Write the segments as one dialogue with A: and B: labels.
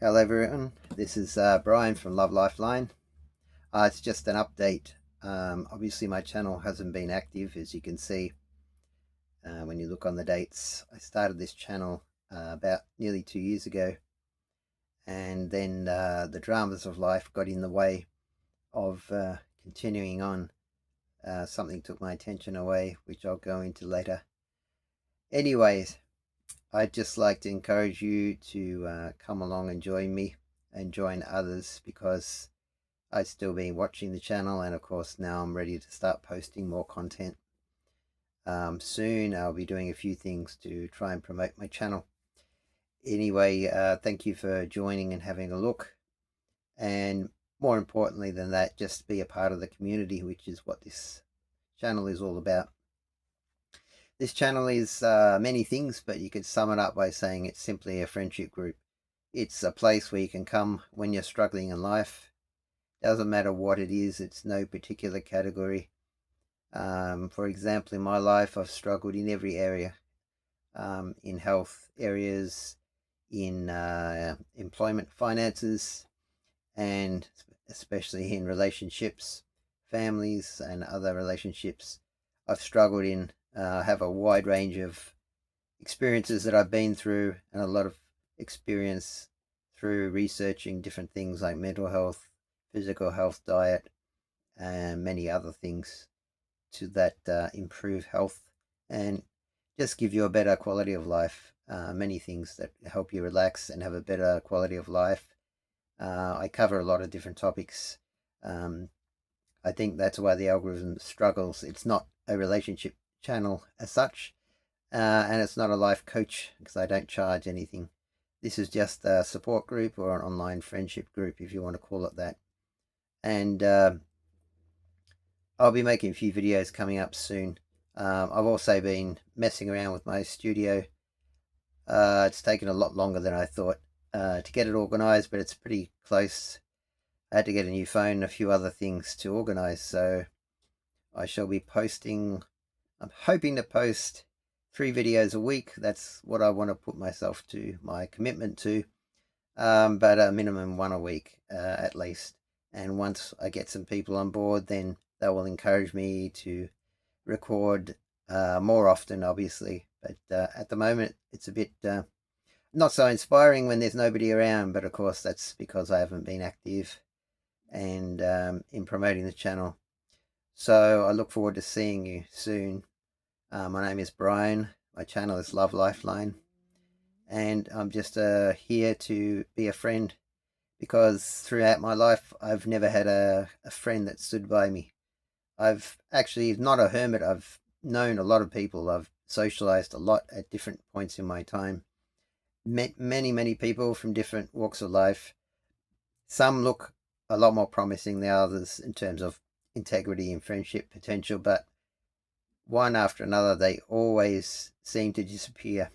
A: Hello everyone, this is Brian from Love Lifeline. It's just an update. Obviously my channel hasn't been active, as you can see when you look on the dates. I started this channel about nearly 2 years ago, and then the dramas of life got in the way of continuing on. Something took my attention away, which I'll go into later. Anyways, I'd just like to encourage you to come along and join me and join others, because I've still been watching the channel, and of course now I'm ready to start posting more content. Soon I'll be doing a few things to try and promote my channel. Anyway, thank you for joining and having a look, and more importantly than that, just be a part of the community, which is what this channel is all about. This channel is many things, but you could sum it up by saying it's simply a friendship group. It's a place where you can come when you're struggling in life. Doesn't matter what it is, it's no particular category. For example, in my life, I've struggled in every area, in health areas, in employment, finances, and especially in relationships, families, and other relationships. I've struggled in, have a wide range of experiences that I've been through, and a lot of experience through researching different things like mental health, physical health, diet, and many other things to that improve health and just give you a better quality of life. Many things that help you relax and have a better quality of life. I cover a lot of different topics. Um, I think that's why the algorithm struggles. It's not a relationship channel as such, and it's not a life coach, because I don't charge anything. This is just a support group, or an online friendship group, if you want to call it that. And I'll be making a few videos coming up soon. I've also been messing around with my studio. It's taken a lot longer than I thought to get it organized, but it's pretty close. I had to get a new phone and a few other things to organize, so I shall be posting. I'm hoping to post 3 videos a week. That's what I want to put myself to, my commitment to, but a minimum one a week at least. And once I get some people on board, then they will encourage me to record more often, obviously. But at the moment, it's a bit not so inspiring when there's nobody around. But of course, that's because I haven't been active and in promoting the channel. So I look forward to seeing you soon. My name is Brian. My channel is Love Lifeline, and I'm just here to be a friend, because throughout my life, I've never had a friend that stood by me. I've actually not a hermit. I've known a lot of people. I've socialized a lot at different points in my time. Met many people from different walks of life. Some look a lot more promising than others in terms of integrity and friendship potential, but one after another, they always seem to disappear,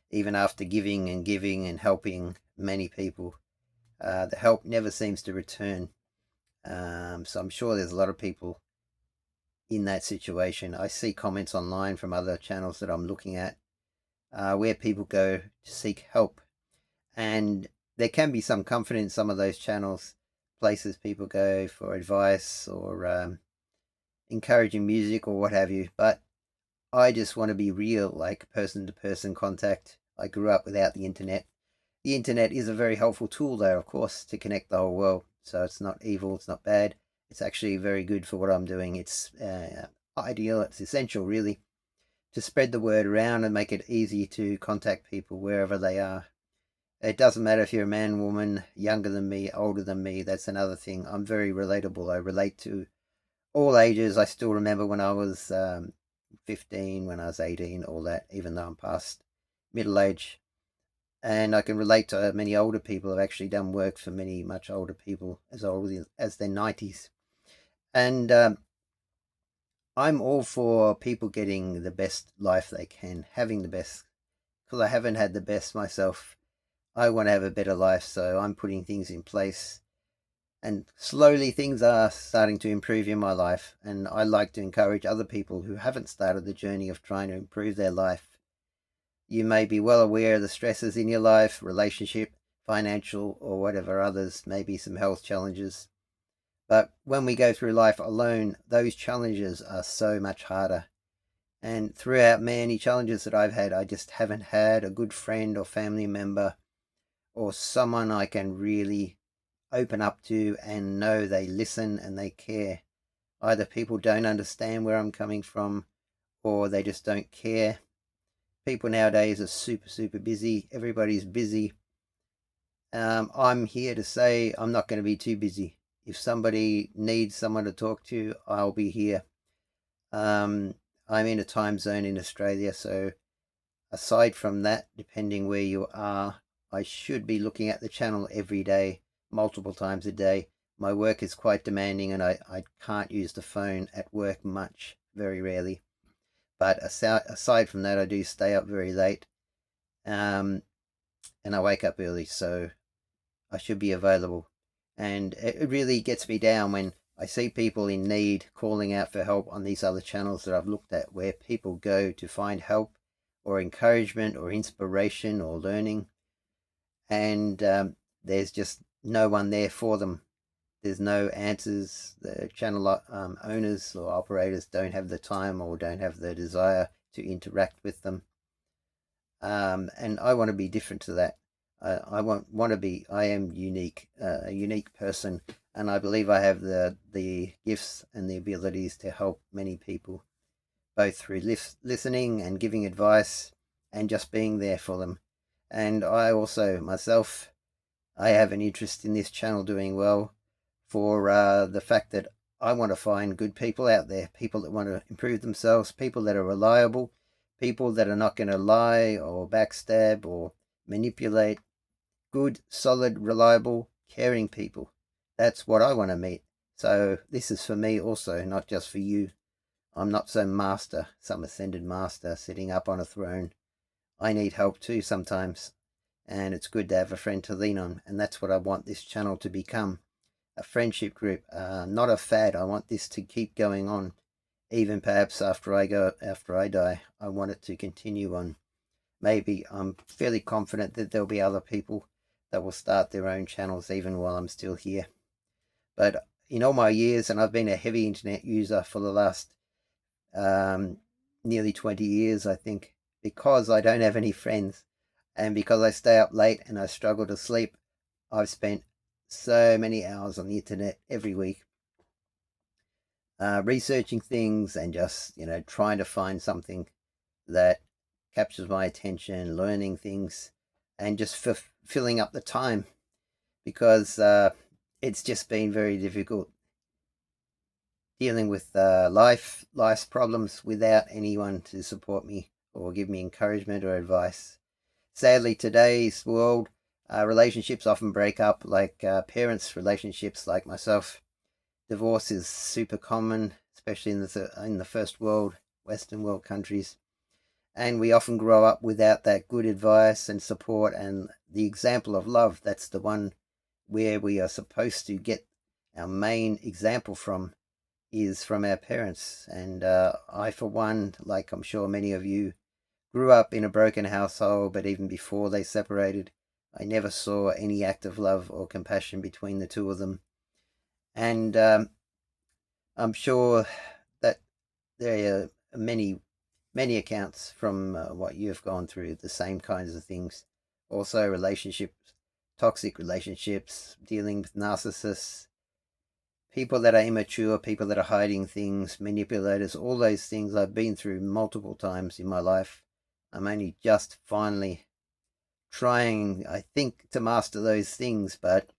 A: even after giving and helping many people. The help never seems to return. So I'm sure there's a lot of people in that situation. I see comments online from other channels that I'm looking at, where people go to seek help, and there can be some comfort in some of those channels, places people go for advice, or encouraging music, or what have you. But I just want to be real, like person to person contact. I grew up without the internet. The internet is a very helpful tool, though, of course, to connect the whole world. So it's not evil, it's not bad. It's actually very good for what I'm doing. It's ideal, it's essential, really, to spread the word around and make it easy to contact people wherever they are. It doesn't matter if you're a man, woman, younger than me, older than me. That's another thing. I'm very relatable. I relate to all ages. I still remember when I was 15, when I was 18, all that, even though I'm past middle age. And I can relate to many older people. I've actually done work for many much older people, as old as their 90s. And I'm all for people getting the best life they can, having the best, because I haven't had the best myself. I want to have a better life, so I'm putting things in place. And slowly things are starting to improve in my life. And I like to encourage other people who haven't started the journey of trying to improve their life You may be well aware of the stresses in your life, relationship, financial, or whatever others, maybe some health challenges. But when we go through life alone, those challenges are so much harder. And throughout many challenges that I've had, I just haven't had a good friend or family member or someone I can really open up to and know they listen and they care. Either people don't understand where I'm coming from or they just don't care. People nowadays are super, super busy. Everybody's busy. I'm here to say I'm not going to be too busy. If somebody needs someone to talk to, I'll be here. I'm in a time zone in Australia, so aside from that, depending where you are, I should be looking at the channel every day, multiple times a day. My work is quite demanding and I can't use the phone at work much, very rarely. But aside from that, I do stay up very late and I wake up early, so I should be available. And it really gets me down when I see people in need calling out for help on these other channels that I've looked at, where people go to find help or encouragement or inspiration or learning, and there's just no one there for them. There's no answers. The channel owners or operators don't have the time or don't have the desire to interact with them. And I want to be different to that. I am unique, a unique person, and I believe I have the gifts and the abilities to help many people, both through listening and giving advice and just being there for them. And I also, myself, I have an interest in this channel doing well for the fact that I want to find good people out there, people that want to improve themselves, people that are reliable, people that are not going to lie or backstab or manipulate, good, solid, reliable, caring people. That's what I want to meet. So this is for me also, not just for you. I'm not some master, some ascended master sitting up on a throne. I need help too sometimes, and it's good to have a friend to lean on, and that's what I want this channel to become, a friendship group, not a fad. I want this to keep going on, even perhaps after I die. I want it to continue on. Maybe I'm fairly confident that there'll be other people that will start their own channels even while I'm still here. But in all my years, and I've been a heavy internet user for the last nearly 20 years, I think, because I don't have any friends and because I stay up late and I struggle to sleep, I've spent so many hours on the internet every week, researching things and just, trying to find something that captures my attention, learning things, and just filling up the time, because it's just been very difficult dealing with life's problems without anyone to support me or give me encouragement or advice. Sadly, today's world, relationships often break up, like parents' relationships, like myself. Divorce is super common, especially in the first world, Western world countries. And we often grow up without that good advice and support and the example of love. That's the one where we are supposed to get our main example from, is from our parents. And I, for one, like I'm sure many of you, grew up in a broken household, but even before they separated, I never saw any act of love or compassion between the two of them. And I'm sure that there are many accounts from what you've gone through, the same kinds of things. Also, relationships, toxic relationships, dealing with narcissists, people that are immature, people that are hiding things, manipulators, all those things I've been through multiple times in my life. I'm only just finally trying, I think, to master those things, but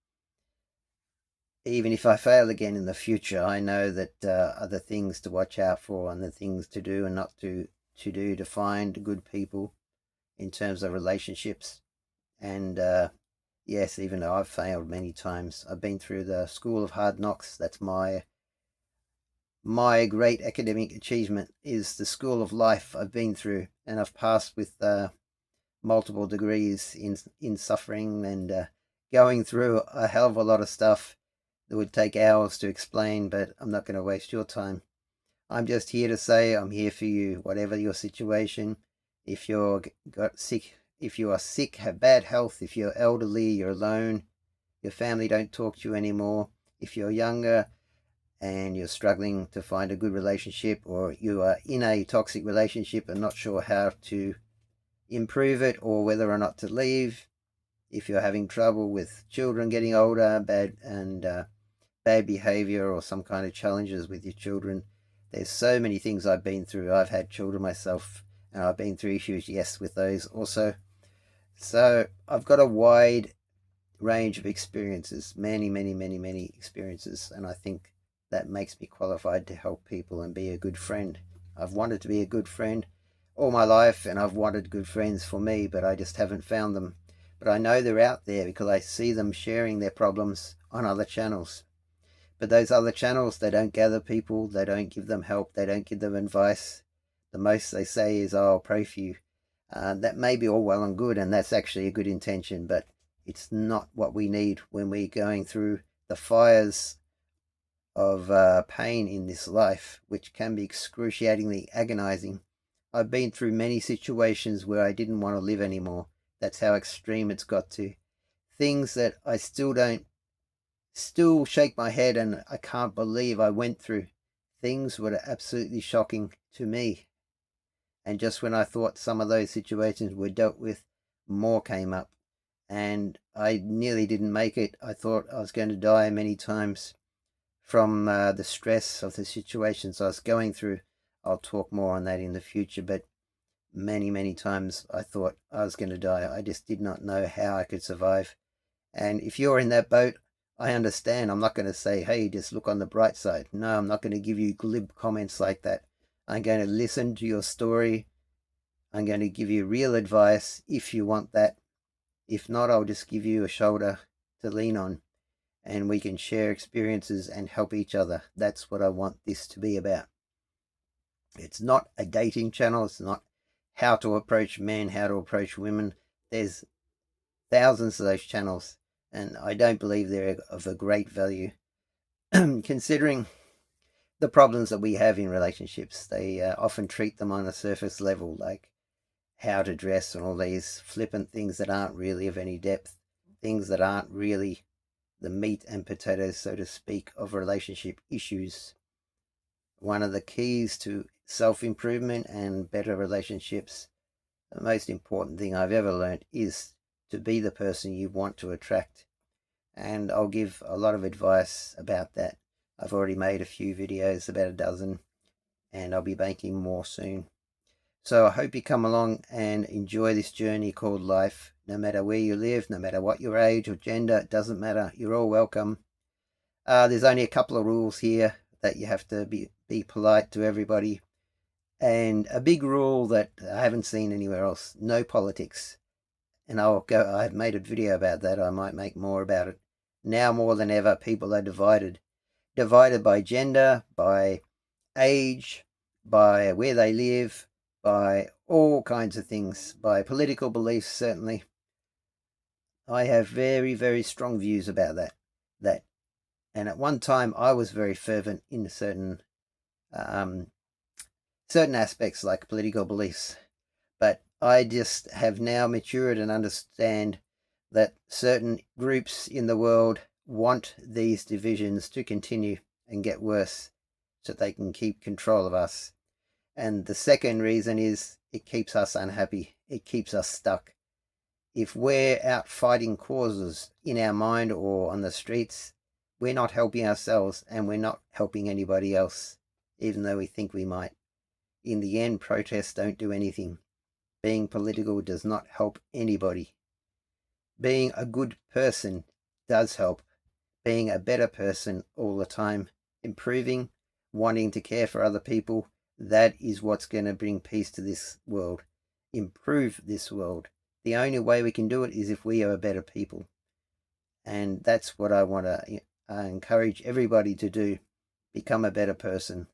A: even if I fail again in the future, I know that other things to watch out for and the things to do and not to do to find good people in terms of relationships. And yes, even though I've failed many times, I've been through the school of hard knocks. That's my great academic achievement, is the school of life I've been through, and I've passed with multiple degrees in suffering and going through a hell of a lot of stuff that would take hours to explain, but I'm not going to waste your time. I'm just here to say I'm here for you, whatever your situation. If you're got sick, if you are sick, have bad health, if you're elderly, you're alone, your family don't talk to you anymore, if you're younger and you're struggling to find a good relationship, or you are in a toxic relationship and not sure how to improve it or whether or not to leave, if you're having trouble with children getting older, bad behavior or some kind of challenges with your children. There's so many things I've been through. I've had children myself and I've been through issues, yes, with those also. So I've got a wide range of experiences, many experiences, and I think that makes me qualified to help people and be a good friend. I've wanted to be a good friend all my life, and I've wanted good friends for me, but I just haven't found them. But I know they're out there because I see them sharing their problems on other channels. But those other channels, they don't gather people, they don't give them help, they don't give them advice. The most they say is, oh, I'll pray for you. That may be all well and good, and that's actually a good intention, but it's not what we need when we're going through the fires of pain in this life, which can be excruciatingly agonizing. I've been through many situations where I didn't want to live anymore. That's how extreme it's got to. Things that I still shake my head and I can't believe I went through. Things were absolutely shocking to me. And just when I thought some of those situations were dealt with, more came up. And I nearly didn't make it. I thought I was going to die many times from the stress of the situations I was going through. I'll talk more on that in the future, but many times I thought I was going to die. I just did not know how I could survive. And if you're in that boat, I understand. I'm not going to say, hey, just look on the bright side. No, I'm not going to give you glib comments like that. I'm going to listen to your story. I'm going to give you real advice if you want that. If not, I'll just give you a shoulder to lean on, and we can share experiences and help each other. That's what I want this to be about. It's not a dating channel. It's not how to approach men, how to approach women. There's thousands of those channels, and I don't believe they're of a great value. Considering the problems that we have in relationships, they often treat them on a surface level, like how to dress and all these flippant things that aren't really of any depth, things that aren't really the meat and potatoes, so to speak, of relationship issues. One of the keys to self-improvement and better relationships, the most important thing I've ever learned, is to be the person you want to attract. And I'll give a lot of advice about that. I've already made a few videos, about a dozen, and I'll be making more soon. So I hope you come along and enjoy this journey called life. No matter where you live, no matter what your age or gender, it doesn't matter. You're all welcome. There's only a couple of rules here that you have to be polite to everybody. And a big rule that I haven't seen anywhere else: no politics. And I've made a video about that. I might make more about it. Now more than ever, people are divided by gender, by age, by where they live, by all kinds of things, by political beliefs, certainly. I have very strong views about that. And at one time I was very fervent in certain aspects, like political beliefs. But I just have now matured and understand that certain groups in the world want these divisions to continue and get worse so they can keep control of us. And the second reason is it keeps us unhappy. It keeps us stuck. If we're out fighting causes in our mind or on the streets, we're not helping ourselves and we're not helping anybody else, even though we think we might. In the end, protests don't do anything. Being political does not help anybody. Being a good person does help. Being a better person all the time, improving, wanting to care for other people, that is what's going to bring peace to this world. Improve this world. The only way we can do it is if we are better people. And that's what I want to encourage everybody to do. Become a better person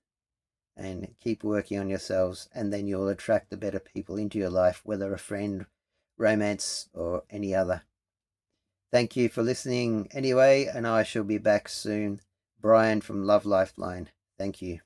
A: and keep working on yourselves, and then you'll attract the better people into your life, whether a friend, romance, or any other. Thank you for listening anyway, and I shall be back soon. Brian from Love Lifeline. Thank you.